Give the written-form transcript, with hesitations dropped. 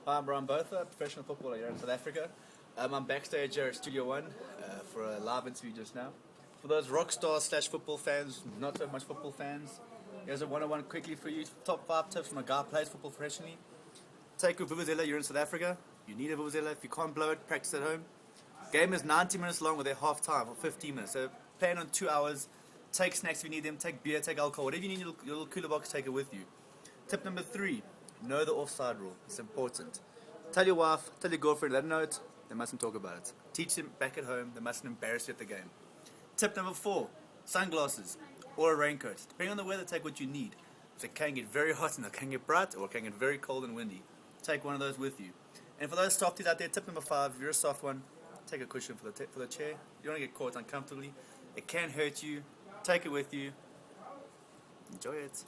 Hi, I'm Brian Botha, professional footballer here in South Africa. I'm backstage here at Studio One for a live interview just now. For those rock stars slash football fans, not so much football fans, here's a 101 quickly for you. Top 5 tips from a guy who plays football professionally. Take a Vuvuzela, you're in South Africa. You need a Vuvuzela. If you can't blow it, practice at home. Game is 90 minutes long with a half time for 15 minutes. So plan on 2 hours. Take snacks if you need them. Take beer, take alcohol. Whatever you need, your little cooler box, take it with you. Tip number 3, know the offside rule. It's important. Tell your wife, tell your girlfriend, let them know it. They mustn't talk about it. Teach them back at home. They mustn't embarrass you at the game. Tip number 4, sunglasses or a raincoat. Depending on the weather, take what you need. So it can get very hot and it can get bright, or it can get very cold and windy. Take one of those with you. And for those softies out there, tip number 5, if you're a soft one, take a cushion for the chair. You don't want to get caught uncomfortably. It can hurt you. Take it with you. Enjoy it.